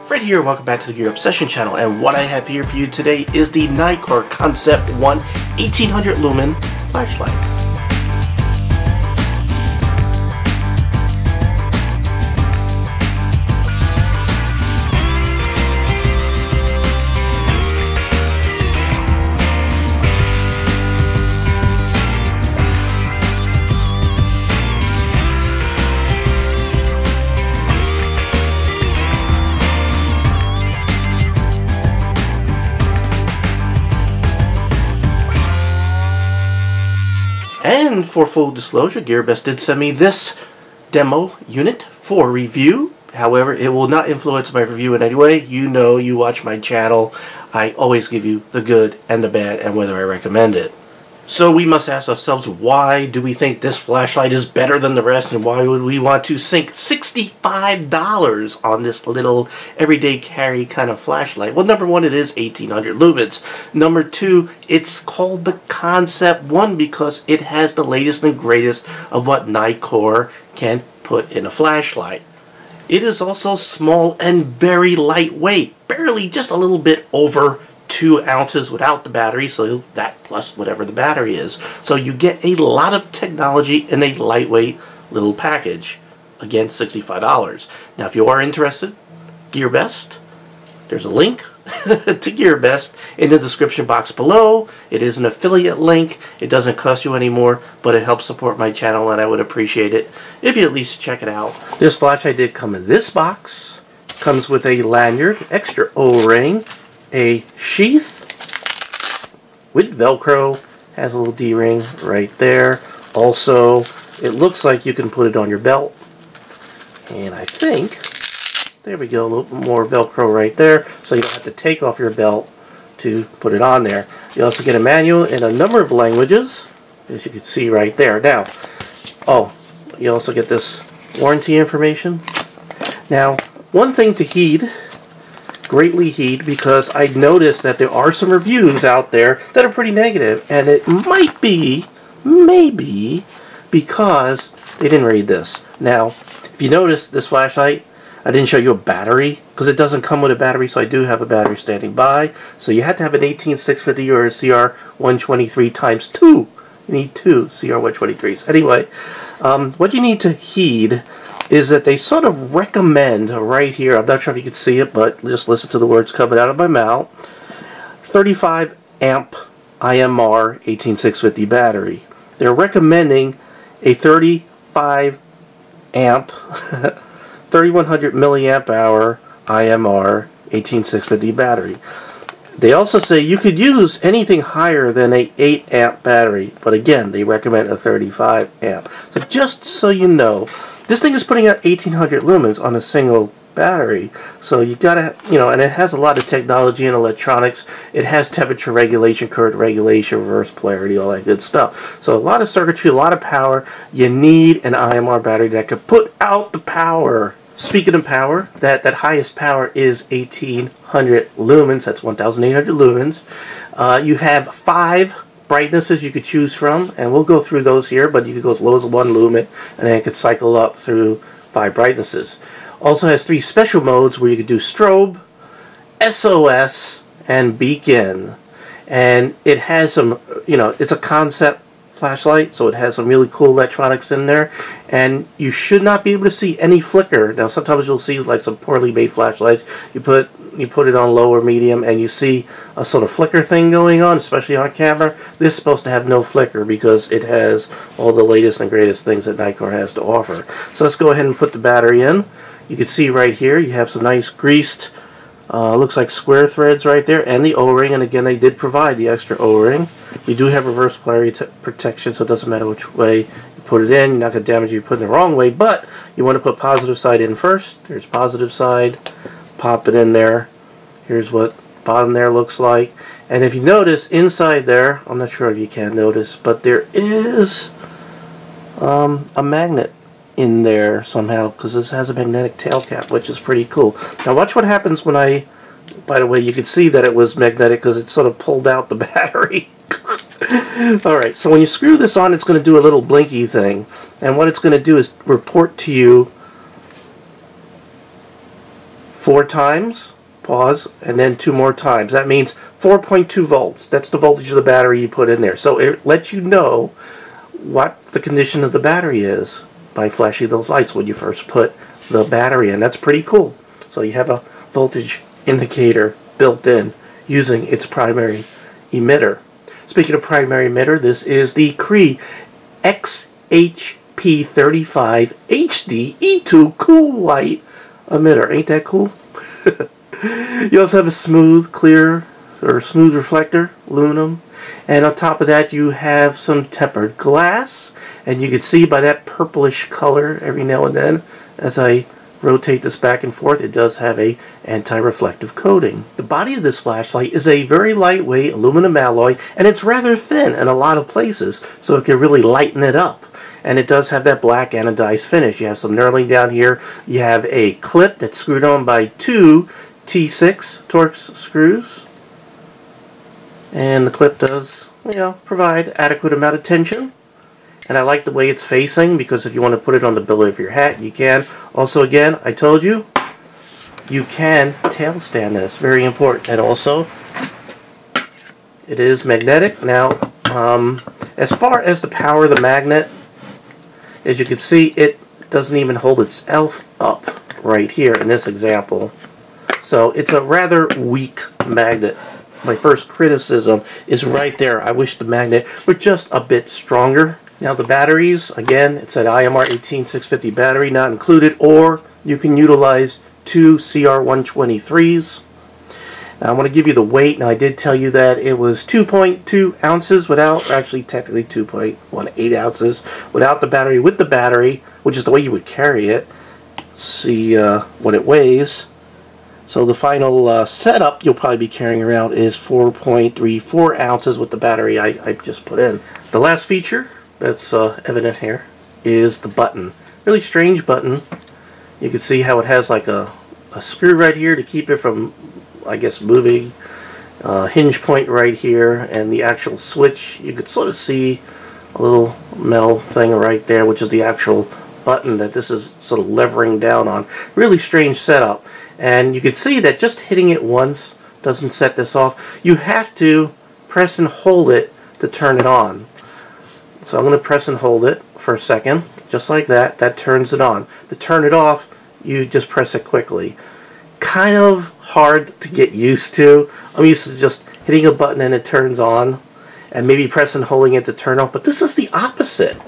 Fred here, welcome back to the Gear Obsession channel, and what I have here for you today is the Nitecore Concept 1 1800 Lumen flashlight. And for full disclosure, GearBest did send me this demo unit for review. However, it will not influence my review in any way. You know, you watch my channel, I always give you the good and the bad and whether I recommend it. So we must ask ourselves, why do we think this flashlight is better than the rest, and why would we want to sink $65 on this little everyday carry kind of flashlight? Well, number one, it is 1800 lumens. Number two, it's called the Concept 1 because it has the latest and greatest of what Nitecore can put in a flashlight. It is also small and very lightweight, barely just a little bit over 2 ounces without the battery, so that plus whatever the battery is. So you get a lot of technology in a lightweight little package. Again, $65. Now if you are interested, GearBest, there's a link to GearBest in the description box below. It is an affiliate link. It doesn't cost you any more, but it helps support my channel, and I would appreciate it if you at least check it out. This flashlight did come in this box. Comes with a lanyard, extra O-ring, a sheath with Velcro, has a little D-ring right there. Also, it looks like you can put it on your belt, and I think, there we go, a little bit more Velcro right there, so you don't have to take off your belt to put it on there. You also get a manual in a number of languages, as you can see right there. Now, oh, you also get this warranty information. Now, one thing to greatly heed, because I noticed that there are some reviews out there that are pretty negative, and it might be, maybe, because they didn't read this. Now, if you notice this flashlight, I didn't show you a battery, because it doesn't come with a battery, so I do have a battery standing by. So you have to have an 18650 or a CR123 times 2. You need 2 CR123s. Anyway, what you need to heed is that they sort of recommend right here, I'm not sure if you can see it, but just listen to the words coming out of my mouth, 35 amp IMR 18650 battery. They're recommending a 35 amp 3100 milliamp hour IMR 18650 battery. They also say you could use anything higher than a 8 amp battery, but again, they recommend a 35 amp. So just so you know, this thing is putting out 1800 lumens on a single battery, so you gotta, you know, and it has a lot of technology and electronics. It has temperature regulation, current regulation, reverse polarity, all that good stuff. So a lot of circuitry, a lot of power. You need an IMR battery that can put out the power. Speaking of power, that highest power is 1800 lumens. That's 1800 lumens. You have 5 brightnesses you could choose from, and we'll go through those here, but you could go as low as 1 lumen, and then it could cycle up through 5 brightnesses. Also has 3 special modes where you could do strobe, SOS, and beacon. And it has some, you know, it's a concept flashlight, so it has some really cool electronics in there, and you should not be able to see any flicker. Now sometimes you'll see like some poorly made flashlights, you put it on low or medium and you see a sort of flicker thing going on, especially on camera. This is supposed to have no flicker because it has all the latest and greatest things that Nitecore has to offer. So let's go ahead and put the battery in. You can see right here you have some nice greased, looks like square threads right there, and the O-ring, and again they did provide the extra O-ring. You do have reverse polarity protection, so it doesn't matter which way you put it in. You're not going to damage it if you put it in the wrong way, but you want to put positive side in first. There's positive side. Pop it in there. Here's what bottom there looks like. And if you notice inside there, I'm not sure if you can notice, but there is a magnet in there somehow, because this has a magnetic tail cap, which is pretty cool. Now watch what happens when I, by the way, you can see that it was magnetic because it sort of pulled out the battery. Alright, so when you screw this on, it's going to do a little blinky thing, and what it's going to do is report to you 4 times, pause, and then 2 more times. That means 4.2 volts. That's the voltage of the battery you put in there. So it lets you know what the condition of the battery is by flashing those lights when you first put the battery in. That's pretty cool. So you have a voltage indicator built in using its primary emitter. Speaking of primary emitter, this is the CREE XHP35 HD E2 Cool White emitter. Ain't that cool? You also have a smooth, clear, or smooth reflector, aluminum. And on top of that, you have some tempered glass. And you can see by that purplish color every now and then, as I rotate this back and forth, it does have a anti-reflective coating. The body of this flashlight is a very lightweight aluminum alloy, and it's rather thin in a lot of places, so it can really lighten it up. And it does have that black anodized finish. You have some knurling down here. You have a clip that's screwed on by 2 T6 Torx screws. And the clip does, you know, provide adequate amount of tension. And I like the way it's facing, because if you want to put it on the belly of your hat, you can. Also, again, I told you, you can tail stand this. Very important. And also, it is magnetic. Now, as far as the power of the magnet, as you can see, it doesn't even hold itself up right here in this example. So it's a rather weak magnet. My first criticism is right there. I wish the magnet were just a bit stronger. Now the batteries, again, it's an IMR 18650 battery, not included, or you can utilize 2 CR123s. Now I want to give you the weight. Now I did tell you that it was 2.2 ounces without, actually technically 2.18 ounces without the battery. With the battery, which is the way you would carry it, see what it weighs. So the final setup you'll probably be carrying around is 4.34 ounces with the battery I just put in. The last feature that's evident here is the button. Really strange button. You can see how it has like a screw right here to keep it from, I guess, moving. Hinge point right here, and the actual switch. You could sort of see a little metal thing right there, which is the actual button that this is sort of levering down on. Really strange setup. And you can see that just hitting it once doesn't set this off. You have to press and hold it to turn it on. So I'm going to press and hold it for a second, just like that. That turns it on. To turn it off, you just press it quickly. Kind of hard to get used to. I'm used to just hitting a button and it turns on, and maybe pressing and holding it to turn off. But this is the opposite.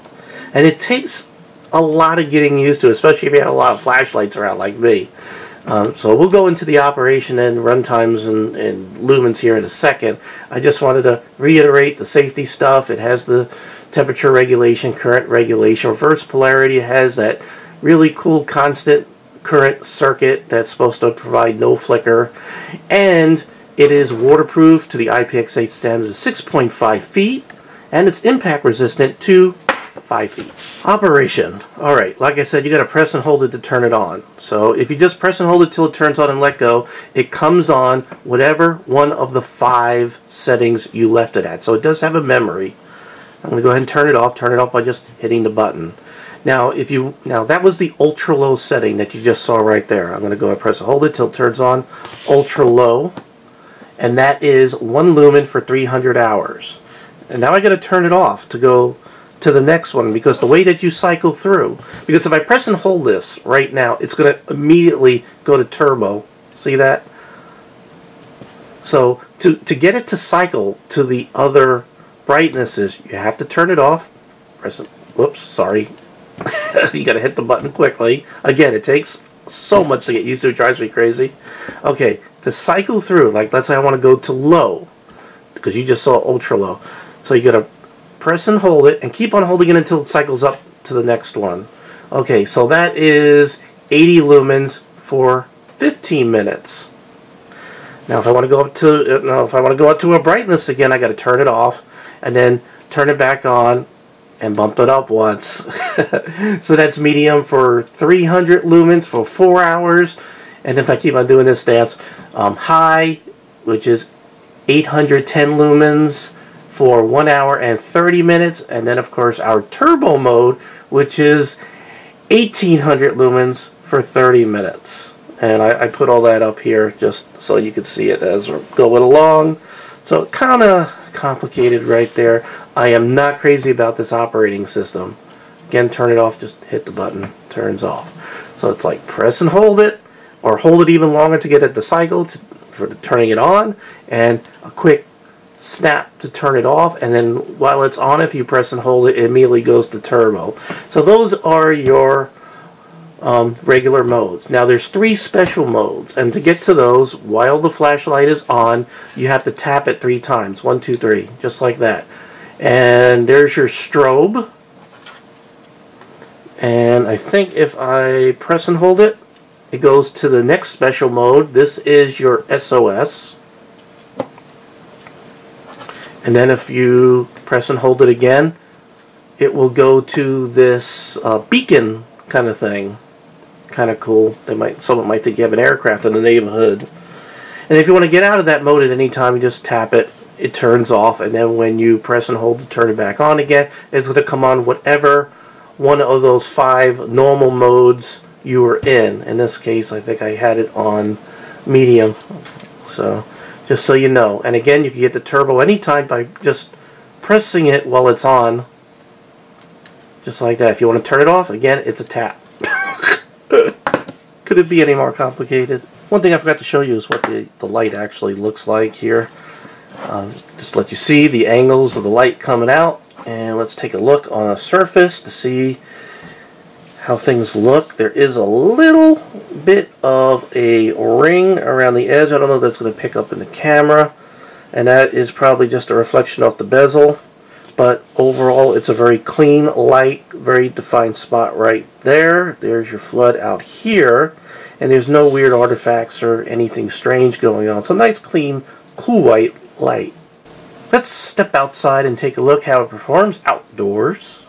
And it takes a lot of getting used to, especially if you have a lot of flashlights around like me. So we'll go into the operation and runtimes and lumens here in a second. I just wanted to reiterate the safety stuff. It has the temperature regulation, current regulation, reverse polarity. It has that really cool constant current circuit that's supposed to provide no flicker. And it is waterproof to the IPX8 standard of 6.5 feet. And it's impact resistant to 5 feet. Operation. Alright, like I said, you got to press and hold it to turn it on. So if you just press and hold it till it turns on and let go, it comes on whatever one of the 5 settings you left it at. So it does have a memory. I'm going to go ahead and turn it off by just hitting the button. Now that was the ultra low setting that you just saw right there. I'm going to go and press and hold it till it turns on. Ultra low. And that is 1 lumen for 300 hours. And now I got to turn it off to go to the next one, because the way that you cycle through, because if I press and hold this right now, it's going to immediately go to turbo. See that? So to get it to cycle to the other brightnesses, you have to turn it off. Press it. Whoops, sorry. You got to hit the button quickly. Again, it takes so much to get used to. It drives me crazy. Okay, to cycle through, like let's say I want to go to low, because you just saw ultra low. So you got to press and hold it, and keep on holding it until it cycles up to the next one. Okay, so that is 80 lumens for 15 minutes. Now, if I want to go up to a brightness again, I got to turn it off, and then turn it back on, and bump it up once. So that's medium for 300 lumens for 4 hours, and if I keep on doing this dance, high, which is 810 lumens. For 1 hour and 30 minutes, and then of course our turbo mode, which is 1800 lumens for 30 minutes. And I put all that up here just so you could see it as we're going along. So kind of complicated right there. I am not crazy about this operating system. Again, turn it off, just hit the button, turns off. So it's like press and hold it, or hold it even longer to get at the cycle for turning it on, and a quick snap to turn it off, and then while it's on, if you press and hold it, it immediately goes to turbo. So those are your regular modes. Now there's 3 special modes, and to get to those, while the flashlight is on, you have to tap it 3 times. 1, 2, 3, just like that. And there's your strobe. And I think if I press and hold it, it goes to the next special mode. This is your SOS. And then if you press and hold it again, it will go to this beacon kind of thing. Kind of cool. Someone might think you have an aircraft in the neighborhood. And if you want to get out of that mode at any time, you just tap it. It turns off, and then when you press and hold to turn it back on again, it's going to come on whatever one of those 5 normal modes you were in. In this case, I think I had it on medium. So, just so you know. And again, you can get the turbo anytime by just pressing it while it's on. Just like that. If you want to turn it off, again, it's a tap. Could it be any more complicated? One thing I forgot to show you is what the light actually looks like here. Just to let you see the angles of the light coming out. And let's take a look on a surface to see how things look. There is a little bit of a ring around the edge. I don't know if that's going to pick up in the camera. And that is probably just a reflection off the bezel. But overall, it's a very clean, light, very defined spot right there. There's your flood out here. And there's no weird artifacts or anything strange going on. So nice, clean, cool white light. Let's step outside and take a look how it performs outdoors.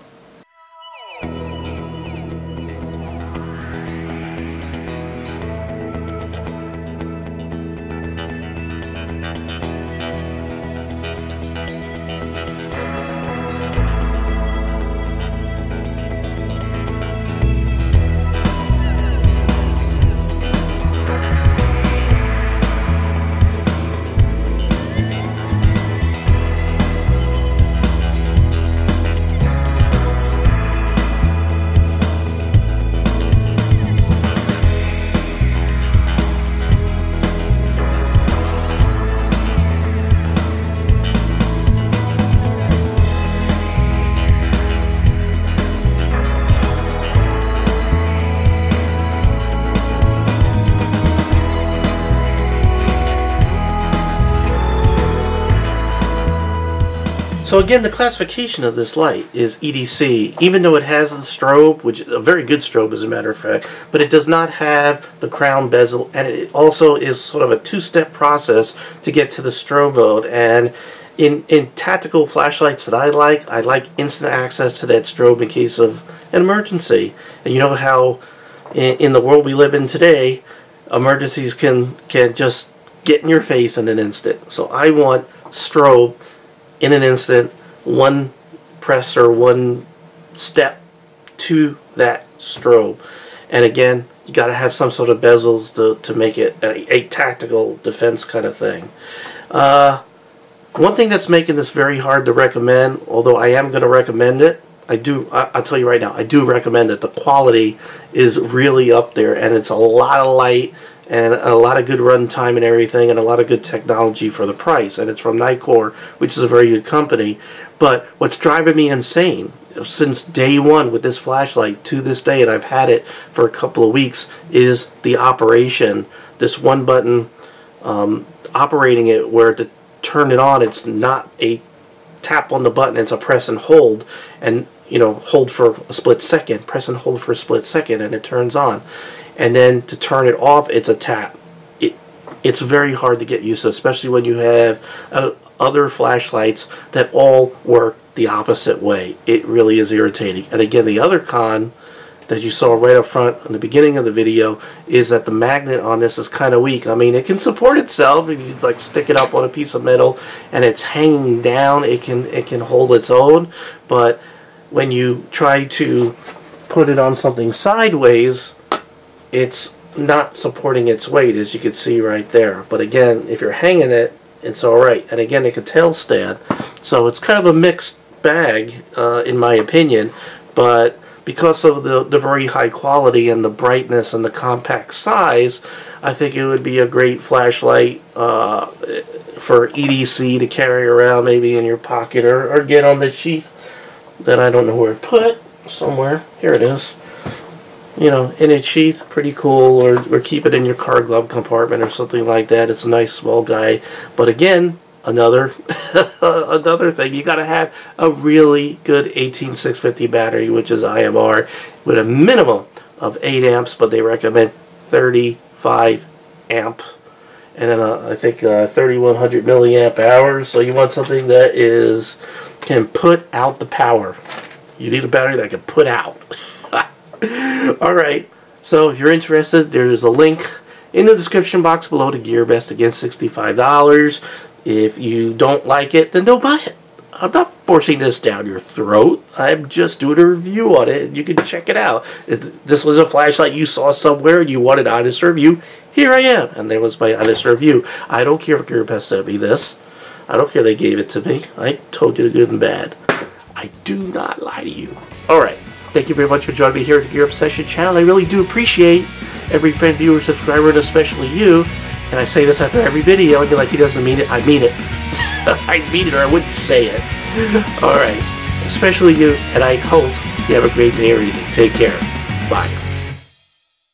So again, the classification of this light is EDC, even though it has the strobe, which is a very good strobe as a matter of fact, but it does not have the crown bezel, and it also is sort of a 2-step process to get to the strobe mode. And in tactical flashlights that I like instant access to that strobe in case of an emergency. And you know how in the world we live in today, emergencies can just get in your face in an instant. So I want strobe in an instant, one press or one step to that strobe. And again, you got to have some sort of bezels to make it a tactical defense kind of thing. One thing that's making this very hard to recommend, although I am going to recommend it, I'll tell you right now, I do recommend it. The quality is really up there, and it's a lot of light and a lot of good run time and everything, and a lot of good technology for the price. And it's from Nitecore, which is a very good company. But what's driving me insane since day one with this flashlight to this day, and I've had it for a couple of weeks, is the operation. This one button operating it, where to turn it on, it's not a tap on the button, it's a press and hold, and hold for a split second, press and hold for a split second, and it turns on. And then to turn it off, it's a tap. It's very hard to get used to, especially when you have other flashlights that all work the opposite way. It really is irritating. And again, the other con that you saw right up front in the beginning of the video is that the magnet on this is kind of weak. I mean, it can support itself if you like stick it up on a piece of metal and it's hanging down. It can hold its own, but when you try to put it on something sideways, it's not supporting its weight, as you can see right there. But again, if you're hanging it, it's alright. And again, it can tail stand. So it's kind of a mixed bag, in my opinion. But because of the very high quality and the brightness and the compact size, I think it would be a great flashlight for EDC to carry around, maybe in your pocket, or get on the sheath that I don't know where to put. Somewhere. Here it is. You know, in its sheath, pretty cool, or keep it in your car glove compartment or something like that. It's a nice small guy. But again, another thing, you got to have a really good 18650 battery, which is IMR, with a minimum of 8 amps, but they recommend 35 amp, and then I think 3100 milliamp hours. So you want something that can put out the power. You need a battery that can put out. Alright, so if you're interested, there's a link in the description box below to GearBest. Again, $65. If you don't like it, then don't buy it. I'm not forcing this down your throat. I'm just doing a review on it, and you can check it out. If this was a flashlight you saw somewhere and you wanted an honest review, here I am, and there was my honest review. I don't care if GearBest sent me this. I don't care they gave it to me. I told you the good and bad. I do not lie to you. Alright, thank you very much for joining me here at the Gear Obsession channel. I really do appreciate every friend, viewer, subscriber, and especially you. And I say this after every video, and you're like, he doesn't mean it. I mean it. I mean it, or I wouldn't say it. Alright, especially you, and I hope you have a great day or evening. Take care. Bye.